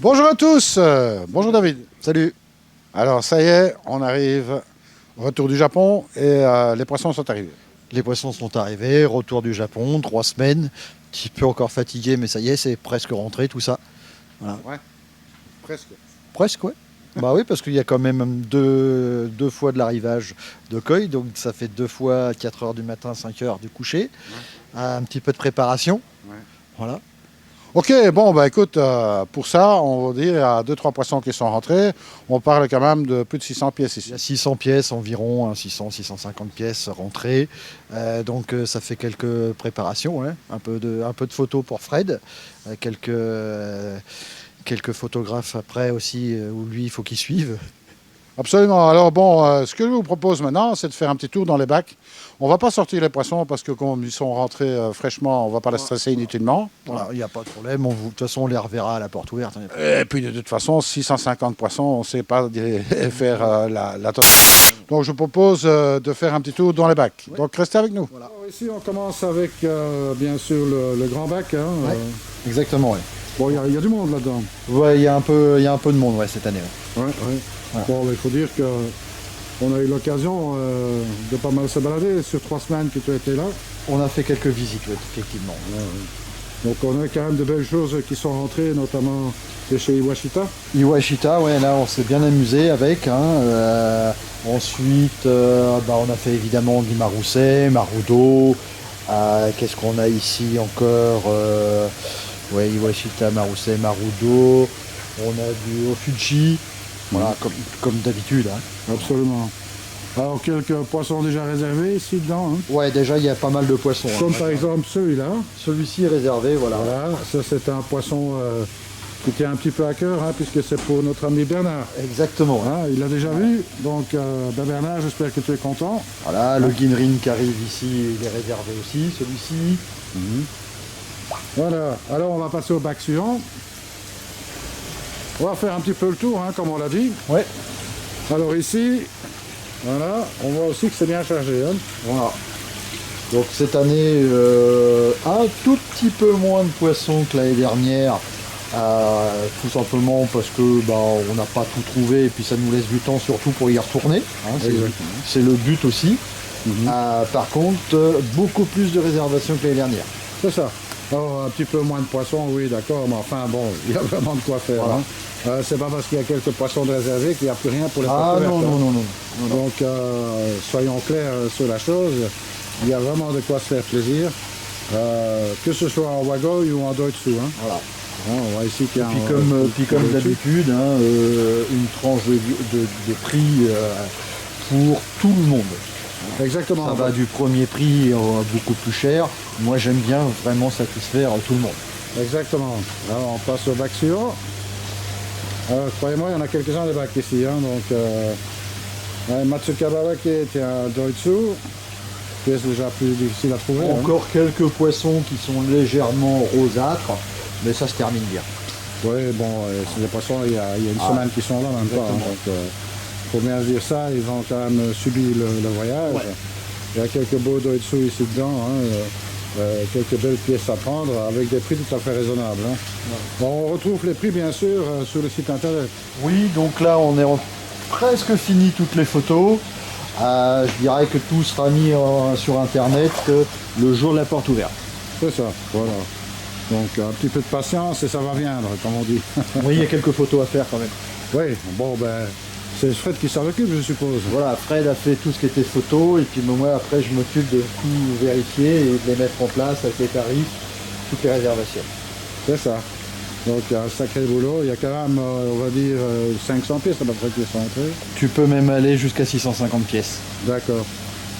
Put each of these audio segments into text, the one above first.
Bonjour à tous, bonjour David. Salut. Alors ça y est, on arrive au retour du Japon et les poissons sont arrivés. Les poissons sont arrivés, retour du Japon, 3 semaines. Un petit peu encore fatigué, mais ça y est, c'est presque rentré tout ça. Voilà. Ouais, presque. Presque, ouais. Bah oui, parce qu'il y a quand même deux fois de l'arrivage de Koi, donc ça fait 2 fois 4 heures du matin, 5 heures du coucher. Ouais. Un petit peu de préparation. Ouais. Voilà. Ok, bon bah écoute, pour ça, on va dire il y a 2-3 poissons qui sont rentrés. On parle quand même de plus de 600 pièces Il y ici. a 600 pièces environ, hein, 650 pièces rentrées. Donc ça fait quelques préparations, hein. Un peu de photos pour Fred, quelques photographes après aussi, où lui il faut qu'il suive. Absolument. Alors bon, ce que je vous propose maintenant, c'est de faire un petit tour dans les bacs. On va pas sortir les poissons parce que comme ils sont rentrés fraîchement, on va pas les stresser inutilement. Voilà, il n'y a pas de problème, de toute façon on les reverra à la porte ouverte, hein. Et puis de toute façon, 650 poissons, on ne sait pas faire la totale. Donc je vous propose de faire un petit tour dans les bacs. Ouais. Donc restez avec nous. Voilà. Alors, ici on commence avec bien sûr le grand bac. Hein, Ouais. Exactement, ouais. Bon, il y a du monde là-dedans. Ouais, il y a un peu de monde, ouais, cette année. Ouais. Ouais. Voilà. Bon, il faut dire que on a eu l'occasion de pas mal se balader sur 3 semaines que tu étais là. On a fait quelques visites, ouais, effectivement. Donc on a quand même de belles choses qui sont rentrées, notamment de chez Iwashita. Iwashita, ouais, là on s'est bien amusé avec, hein. Ensuite, on a fait évidemment du Marusei, Marudo. Qu'est-ce qu'on a ici encore? Ouais, Iwashita, Marusei, Marudo. On a du Ofuji. Voilà, comme d'habitude, hein. Absolument. Alors quelques poissons déjà réservés ici dedans. Hein. Ouais, déjà il y a pas mal de poissons, hein. Comme par exemple celui-là. Celui-ci est réservé, voilà. Voilà, ça c'est un poisson qui tient un petit peu à cœur, hein, puisque c'est pour notre ami Bernard. Exactement, hein. Hein, il l'a déjà vu, donc Bernard, j'espère que tu es content. Voilà, le Ginrin qui arrive ici, il est réservé aussi, celui-ci. Voilà, alors on va passer au bac suivant. On va faire un petit peu le tour, hein, comme on l'a dit. Ouais. Alors ici, voilà, on voit aussi que c'est bien chargé. Hein. Voilà. Donc cette année, un tout petit peu moins de poissons que l'année dernière, tout simplement parce que on n'a pas tout trouvé et puis ça nous laisse du temps surtout pour y retourner, hein, c'est le but aussi. Par contre, beaucoup plus de réservations que l'année dernière. C'est ça. Alors, un petit peu moins de poissons, oui, d'accord, mais enfin, bon, il y a vraiment de quoi faire. Voilà. Hein. C'est pas parce qu'il y a quelques poissons de réservés qu'il n'y a plus rien pour les Ah portes non, ouvertes, non, hein. non, non. Donc, soyons clairs sur la chose. Il y a vraiment de quoi se faire plaisir, que ce soit en Wagoi ou en Doitsu. Hein. Voilà. Hein, on voit ici qu'il y a Puis comme d'habitude, hein, une tranche de prix pour tout le monde. Exactement. Ça va du premier prix beaucoup plus cher. Moi j'aime bien vraiment satisfaire tout le monde. Exactement. Alors, on passe au bac suivant. Croyez-moi, il y en a quelques-uns des bacs ici. Hein, donc, Matsukabara qui est un Doitsu. Pièce déjà plus difficile à trouver. Encore quelques poissons qui sont légèrement rosâtres, mais ça se termine bien. Oui, bon, c'est des poissons, il y a une semaine qui sont là en même temps. Exactement. Donc, faut bien se dire ça, ils ont quand même subi le voyage. Ouais. Il y a quelques beaux Doitsu ici dedans, hein, quelques belles pièces à prendre avec des prix tout à fait raisonnables. Hein. Ouais. Bon, on retrouve les prix bien sûr sur le site internet. Oui, donc là on est presque fini toutes les photos. Je dirais que tout sera mis sur internet le jour de la porte ouverte. C'est ça, voilà. Donc un petit peu de patience et ça va viendre, comme on dit. Oui, il y a quelques photos à faire quand même. Oui, bon ben, c'est Fred qui s'en occupe, je suppose. Voilà, Fred a fait tout ce qui était photo et puis moi après je m'occupe de tout vérifier et de les mettre en place avec les tarifs, toutes les réservations. C'est ça. Donc il y a un sacré boulot, il y a quand même, on va dire, 500 pièces à peu près qui sont entrées. Tu peux même aller jusqu'à 650 pièces. D'accord.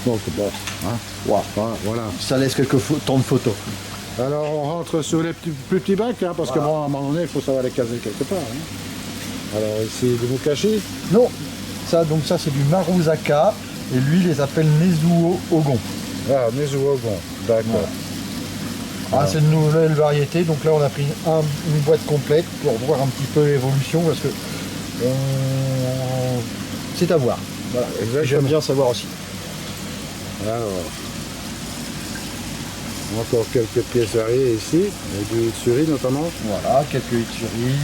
Donc bon, hein. Wow. Voilà. Ça laisse temps de photos. Alors on rentre sur les plus petits bacs, hein, parce que bon, à un moment donné, il faut savoir les caser quelque part. Hein. Alors ici, du Mukashi. Non, ça c'est du Maruzaka et lui il les appelle Nezuo Ogon. Ah, Nezuo Ogon, d'accord. Ah, c'est une nouvelle variété, donc là on a pris une boîte complète pour voir un petit peu l'évolution parce que c'est à voir. Voilà. J'aime bien savoir aussi. Alors, Encore quelques pièces variées ici, et du Utsuri notamment. Voilà, quelques Utsuri,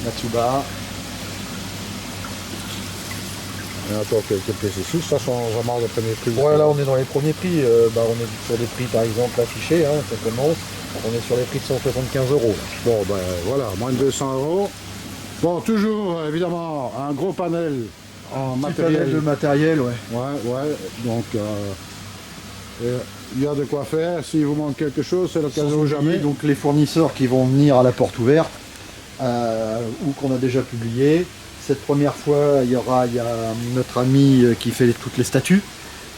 Matsuba. Et encore quelques pièces ici. Ça sont vraiment les premiers prix. Ouais, là on est dans les premiers prix. On est sur des prix par exemple affichés, hein, ça commence. On est sur les prix de 175 €. Bon, ben voilà, moins de 200 €. Bon, toujours évidemment un gros panel en matériel. de matériel, ouais. Ouais, donc il y a de quoi faire. S'il vous manque quelque chose, c'est l'occasion ou jamais. Donc les fournisseurs qui vont venir à la porte ouverte, ou qu'on a déjà publié. Cette première fois, il y a notre ami qui fait toutes les statues.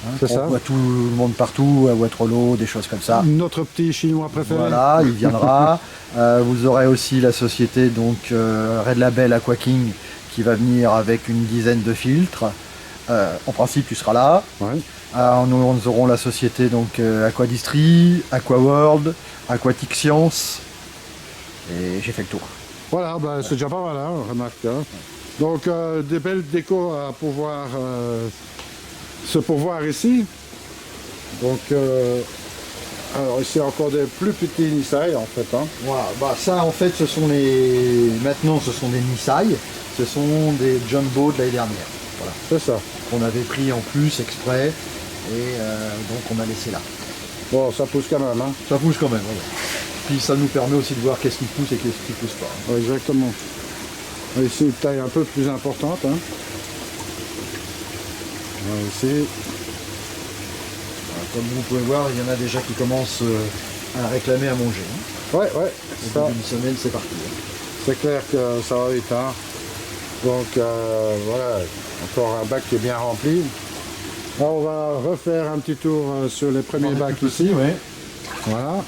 Hein, C'est ça. On voit tout le monde partout, à Waterloo, des choses comme ça. Notre petit chinois préféré. Voilà, il viendra. Vous aurez aussi la société donc Red Label Aqua King qui va venir avec une dizaine de filtres. En principe, tu seras là. Ouais. Nous aurons la société donc Aquadistri, Aquaworld, Aquatic Science. Et j'ai fait le tour. Voilà, ben, c'est déjà pas mal, hein, remarque. Hein. Donc des belles décos à pouvoir se pourvoir ici. Donc alors ici encore des plus petits Nisai en fait. Hein. Voilà, bah ça en fait ce sont maintenant ce sont des Nisai, ce sont des Jumbo de l'année dernière. Voilà. C'est ça. Qu'on avait pris en plus exprès et donc on a laissé là. Bon, ça pousse quand même. Hein. Ça pousse quand même, voilà. Puis ça nous permet aussi de voir qu'est-ce qui pousse et qu'est-ce qui pousse pas. Ouais, exactement. Ici une taille un peu plus importante. Hein. Voilà, ici. Comme vous pouvez voir, il y en a déjà qui commencent à réclamer à manger. Hein. Ouais. Au bout d'une semaine, c'est parti. Hein. C'est clair que ça va vite. Hein. Donc voilà, encore un bac qui est bien rempli. Alors, on va refaire un petit tour sur les premiers bacs ici. Ouais. Voilà.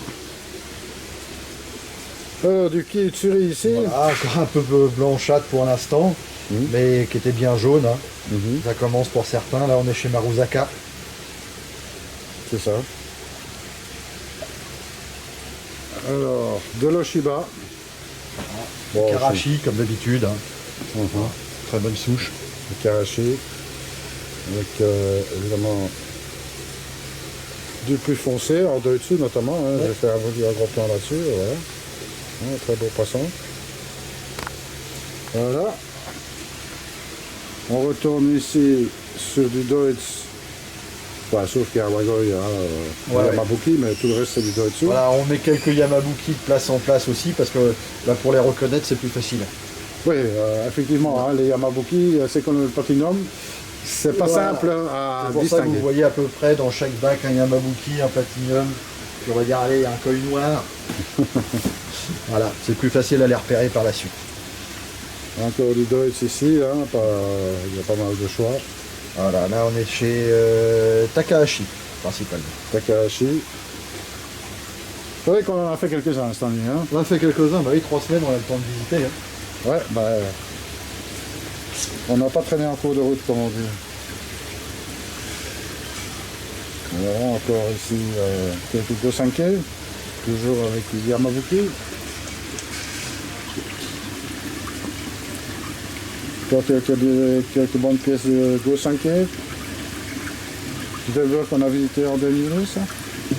Du Utsuri ici. Voilà, encore un peu blanchâtre pour l'instant, mais qui était bien jaune. Hein. Ça commence pour certains. Là, on est chez Maruzaka. C'est ça. Alors, de l'Oshiba. Bon, Karachi, comme d'habitude. Hein. Très bonne souche. Le Karachi. Avec évidemment du plus foncé, en dessus notamment. Hein. Ouais. J'ai fait un gros plan là-dessus. Voilà. Ouais, très beau poisson. Voilà. On retourne ici sur du Deutz. Ouais, sauf qu'il y a un Wagoi, Yamabuki, mais tout le reste c'est du Deutz. Voilà, on met quelques Yamabuki de place en place aussi parce que là pour les reconnaître c'est plus facile. Oui, effectivement, hein, les Yamabuki, c'est comme le Platinum. C'est pas simple à c'est pour distinguer. Ça que vous voyez à peu près dans chaque bac un Yamabuki, un Platinum, puis on va dire allez, un Koi noir. Voilà, c'est plus facile à les repérer par la suite. Encore du Deutz ici, hein, il y a pas mal de choix. Voilà, là on est chez Takahashi, principalement. Takahashi. C'est vrai qu'on en a fait quelques-uns cette année. Hein. On a fait quelques-uns, bah oui, 3 semaines, on a le temps de visiter. Hein. Ouais, bah on n'a pas traîné en cours de route, comme on dit. Voilà, encore ici quelques Gosanke, toujours avec les Yamabuki. Encore quelques bonnes pièces de Gosanke. Tu développes qu'on a visité en 2012, ça?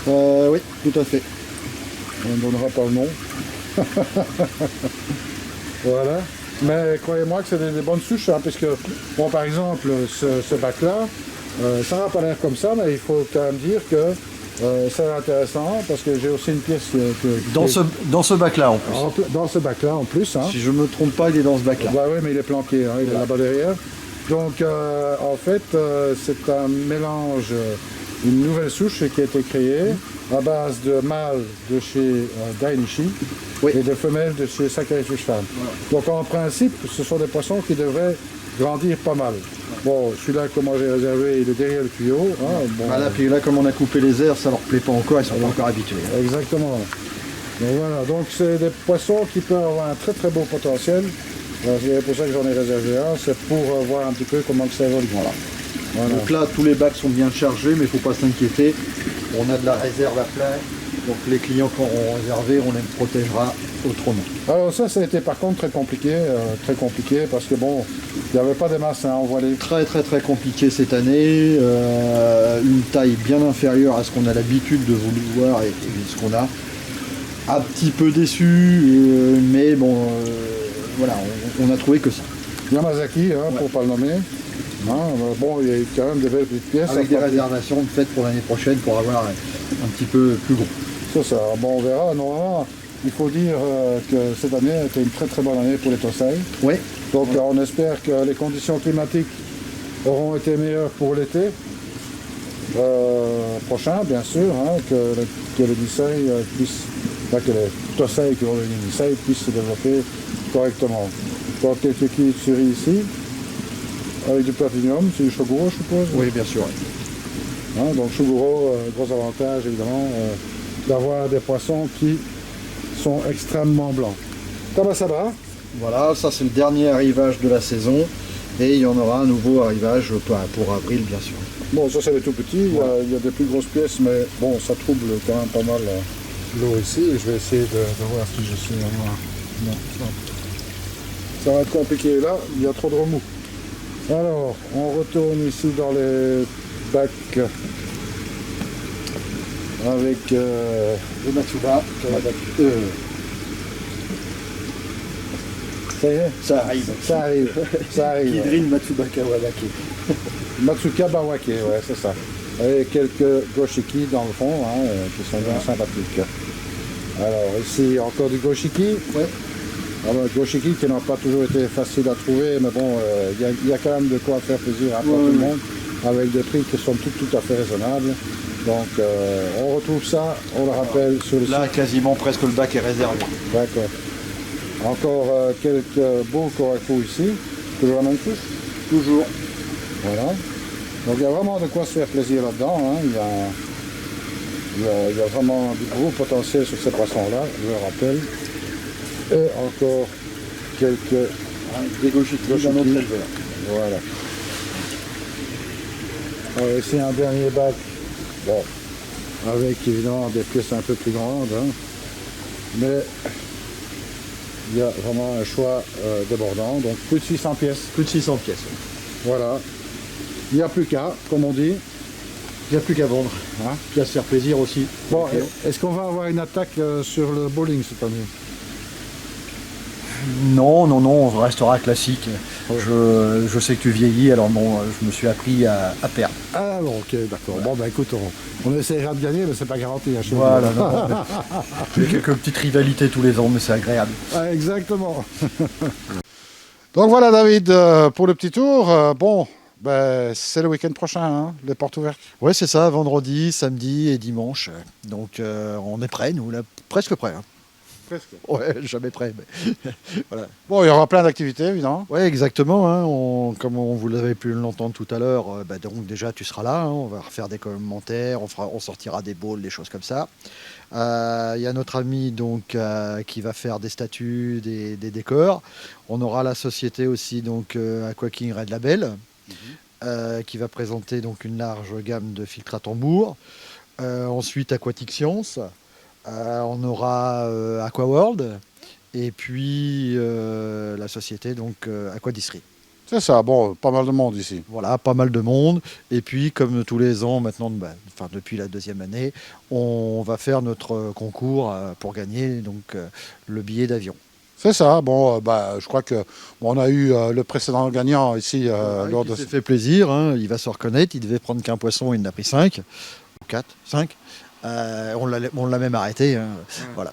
Oui, tout à fait. On ne donnera pas le nom. Voilà. Mais croyez-moi que c'est des bonnes souches, hein, puisque, bon, par exemple, ce bac-là, ça n'a pas l'air comme ça, mais il faut quand même dire que c'est intéressant, parce que j'ai aussi une pièce dans ce bac-là en plus. Dans ce bac-là en plus. Hein. Si je ne me trompe pas, il est dans ce bac-là. Bah oui, mais il est planqué, hein, il est là-bas derrière. Donc, en fait, c'est un mélange, une nouvelle souche qui a été créée à base de mâles de chez Dainichi et de femelles de chez Sakai Fish Farm. Voilà. Donc, en principe, ce sont des poissons qui devraient grandir pas mal. Bon, celui-là, comment j'ai réservé, il est derrière le tuyau. Hein, bon. Voilà, puis là, comme on a coupé les airs, ça leur plaît pas encore, ils sont pas encore habitués. Hein. Exactement. Donc voilà, donc c'est des poissons qui peuvent avoir un très très beau potentiel. C'est pour ça que j'en ai réservé un, c'est pour voir un petit peu comment ça évolue. Voilà. Donc là, tous les bacs sont bien chargés, mais il ne faut pas s'inquiéter. On a de la réserve à plein. Donc les clients qui auront réservé, on les protégera autrement. Alors ça a été par contre très compliqué parce que bon, il n'y avait pas de masse à envoyer. Très très compliqué cette année, une taille bien inférieure à ce qu'on a l'habitude de vouloir et ce qu'on a. Un petit peu déçu, mais bon, voilà, on a trouvé que ça. Yamazaki, pour pas le nommer. Bon, il y a eu quand même des belles petites pièces. Avec des réservations faites pour l'année prochaine pour avoir un petit peu plus gros. C'est ça. Bon, on verra. Normalement, il faut dire que cette année a été une très bonne année pour les Tosai. Oui. Donc on espère que les conditions climatiques auront été meilleures pour l'été prochain, bien sûr, que les Nisei puissent, que les Tosai qui vont devenir Nisei puissent se développer correctement. Donc les Tsuri ici, avec du platinium, c'est du Shoguro, je suppose. Oui, bien sûr. Donc Shoguro, gros avantage évidemment d'avoir des poissons qui sont extrêmement blancs. Tabasaba. Voilà, ça c'est le dernier arrivage de la saison et il y en aura un nouveau arrivage pour avril bien sûr. Bon, ça c'est les tout petits, il y a des plus grosses pièces, mais bon, ça trouble quand même pas mal l'eau ici et je vais essayer de voir si je suis à voir. Non, ça va être compliqué là, il y a trop de remous. Alors, on retourne ici dans les bacs avec Le Matsuba, ça y est, ça arrive. ça arrive. Hydrine Matsuba Kawabake. Matsuka Bawake, ouais, c'est ça. Et quelques goshiki dans le fond, qui sont bien sympathiques. Alors ici, encore du goshiki. Ouais. Alors, goshiki qui n'ont pas toujours été faciles à trouver, mais bon, il y a quand même de quoi faire plaisir à tout le monde, avec des prix qui sont tout à fait raisonnables. Donc on retrouve ça, on le rappelle sur le site. Là, quasiment presque le bac est réservé. D'accord. Encore quelques beaux koraku ici. Toujours la même couche. Toujours. Voilà. Donc il y a vraiment de quoi se faire plaisir là-dedans. Il y a vraiment du gros potentiel sur ces poissons-là, je le rappelle. Et encore quelques Des goshiki d'un autre éleveur. Voilà. Alors ici un dernier bac. Bon, avec évidemment des pièces un peu plus grandes, mais il y a vraiment un choix débordant, donc plus de 600 pièces. Plus de 600 pièces. Voilà. Il n'y a plus qu'à, comme on dit. Il n'y a plus qu'à vendre. Puis à se faire plaisir aussi. Bon, est-ce qu'on va avoir une attaque sur le bowling cette année? Non, on restera classique. Je sais que tu vieillis, alors bon, je me suis appris à perdre. Ah bon, ok, d'accord. Bon, ben écoute, on essaiera de gagner, mais c'est pas garanti. Chez voilà, j'ai quelques petites rivalités tous les ans, mais c'est agréable. Ah, exactement. Donc voilà, David, pour le petit tour. Bon, c'est le week-end prochain, les portes ouvertes. Ouais, c'est ça, vendredi, samedi et dimanche. Donc on est prêts, nous, là, presque prêts. Presque. Ouais, jamais prêt. Mais voilà. Bon, il y aura plein d'activités, évidemment. Ouais, exactement. Comme vous l'avez pu l'entendre tout à l'heure, donc déjà tu seras là. On va refaire des commentaires, on sortira des bowls, des choses comme ça. Il y a notre ami donc qui va faire des statues, des décors. On aura la société aussi donc Aqua King Red Label qui va présenter donc une large gamme de filtres à tambour. Ensuite Aquatic Science. On aura Aqua World et puis la société donc Aquadistri. C'est ça, bon, pas mal de monde ici. Voilà, pas mal de monde. Et puis, comme tous les ans, maintenant, depuis la deuxième année, on va faire notre concours pour gagner donc, le billet d'avion. C'est ça, bon, je crois que on a eu le précédent gagnant ici lors de... Il s'est fait plaisir, il va se reconnaître, il devait prendre qu'un poisson, il en a pris 5, ou 4, 5. On l'a même arrêté, voilà.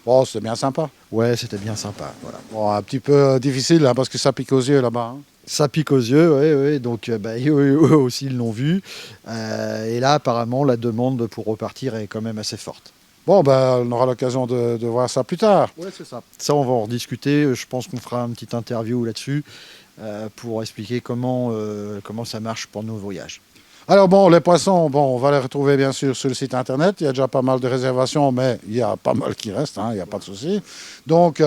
Bon, c'était bien sympa. Ouais, c'était bien sympa, voilà. Bon, un petit peu difficile, parce que ça pique aux yeux là-bas. Ça pique aux yeux, oui. Donc, eux aussi, ils l'ont vu. Et là, apparemment, la demande pour repartir est quand même assez forte. Bon, on aura l'occasion de voir ça plus tard. Oui, c'est ça. Ça, on va en rediscuter. Je pense qu'on fera une petite interview là-dessus pour expliquer comment ça marche pour nos voyages. Alors bon, les poissons, on va les retrouver bien sûr sur le site internet. Il y a déjà pas mal de réservations, mais il y a pas mal qui restent, il n'y a pas de souci. Donc,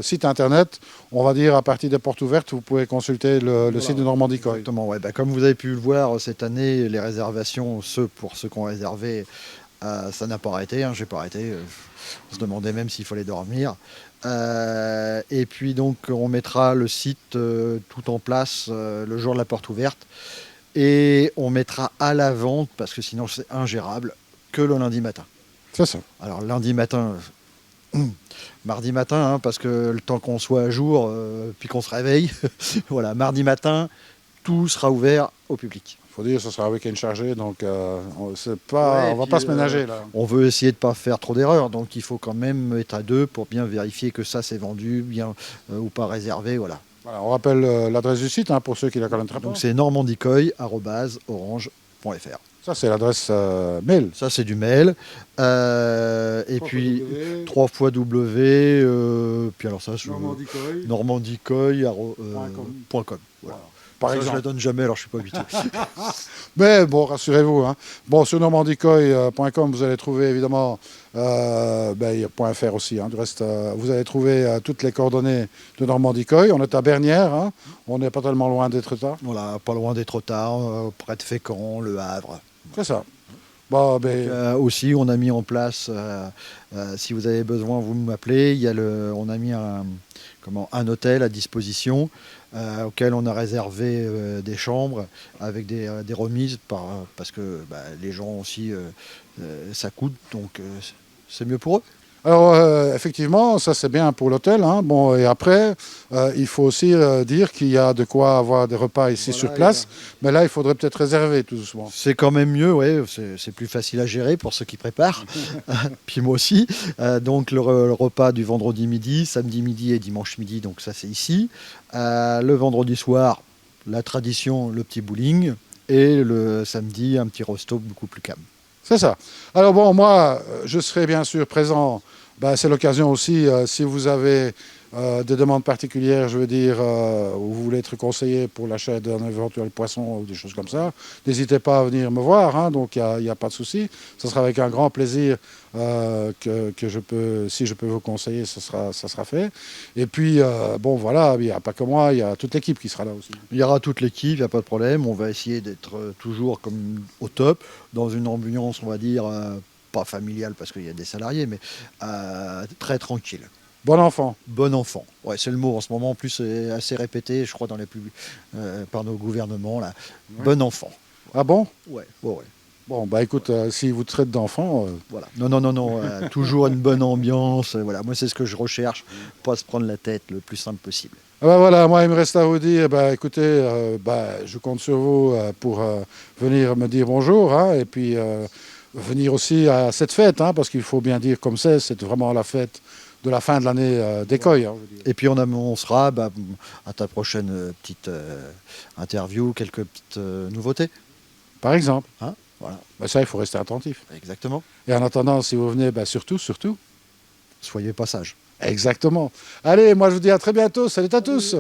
site internet, on va dire à partir des portes ouvertes, vous pouvez consulter le site de Normandie Koi. Exactement, ouais. Comme vous avez pu le voir cette année, les réservations, pour ceux qui ont réservé, Ça n'a pas arrêté, hein, j'ai pas arrêté. On se demandait même s'il fallait dormir. Et puis donc on mettra le site tout en place le jour de la porte ouverte. Et on mettra à la vente, parce que sinon c'est ingérable, que le lundi matin. C'est ça. Alors lundi matin, mardi matin, hein, parce que le temps qu'on soit à jour, puis qu'on se réveille, voilà, mardi matin, tout sera ouvert au public. Il faut dire que ce sera un week-end chargé, donc on va pas se ménager là. On veut essayer de ne pas faire trop d'erreurs, donc il faut quand même être à deux pour bien vérifier que ça c'est vendu, bien ou pas réservé, voilà. Voilà, on rappelle l'adresse du site hein, pour ceux qui la connaîtraient pas. Donc c'est normandicoy@orange.fr. Ça c'est l'adresse mail. Ça c'est du mail. Et puis 3 fois W, puis alors ça, normandicoy.com. Voilà. Par Ça, exemple. je la donne jamais, alors je suis pas habitué. Mais bon, rassurez-vous. Hein. Bon, sur normandicoy.com, vous allez trouver évidemment, il y a .fr aussi. Hein. Du reste, vous allez trouver toutes les coordonnées de Normandicoy. On est à Bernières. Hein. On n'est pas tellement loin d'Étretat. Voilà, pas loin d'Étretard, près de Fécamp, Le Havre. C'est ça. Bon, aussi, on a mis en place, si vous avez besoin, vous m'appelez. On a mis un hôtel à disposition auquel on a réservé des chambres avec des remises parce que les gens aussi, ça coûte, donc c'est mieux pour eux. Alors, effectivement, ça c'est bien pour l'hôtel. Hein. Bon, et après, il faut aussi dire qu'il y a de quoi avoir des repas ici sur place. Mais là, il faudrait peut-être réserver tout doucement. C'est quand même mieux, ouais. C'est plus facile à gérer pour ceux qui préparent. Puis moi aussi. Donc, le repas du vendredi midi, samedi midi et dimanche midi, donc ça c'est ici. Le vendredi soir, la tradition, le petit bowling. Et le samedi, un petit resto beaucoup plus calme. C'est ça. Alors bon, moi, je serai bien sûr présent. C'est l'occasion aussi, si vous avez des demandes particulières, je veux dire, où vous voulez être conseillé pour l'achat d'un éventuel poisson ou des choses comme ça, n'hésitez pas à venir me voir. Hein, donc, il n'y a pas de souci. Ce sera avec un grand plaisir que je peux, si je peux vous conseiller, ça sera fait. Et puis, bon, voilà, il n'y a pas que moi, il y a toute l'équipe qui sera là aussi. Il y aura toute l'équipe, il n'y a pas de problème. On va essayer d'être toujours comme au top, dans une ambiance, on va dire, pas familiale parce qu'il y a des salariés, mais très tranquille. Bon enfant. Bon enfant. Ouais, c'est le mot en ce moment. En plus, c'est assez répété, je crois, par nos gouvernements. Là. Ouais. Bon enfant. Ah bon? Ouais. Bon, écoute, si vous traitez d'enfant... Voilà. Non. Toujours une bonne ambiance. Voilà. Moi, c'est ce que je recherche. Pas se prendre la tête le plus simple possible. Voilà, moi, il me reste à vous dire, écoutez, je compte sur vous pour venir me dire bonjour. Hein, et puis, venir aussi à cette fête, hein, parce qu'il faut bien dire comme c'est vraiment la fête de la fin de l'année d'Écoy. Hein, et puis on sera à ta prochaine petite interview, quelques petites nouveautés. Par exemple. Hein, voilà. Ça, il faut rester attentif. Exactement. Et en attendant, si vous venez, surtout, soyez pas sages. Exactement. Allez, moi je vous dis à très bientôt. Salut à tous.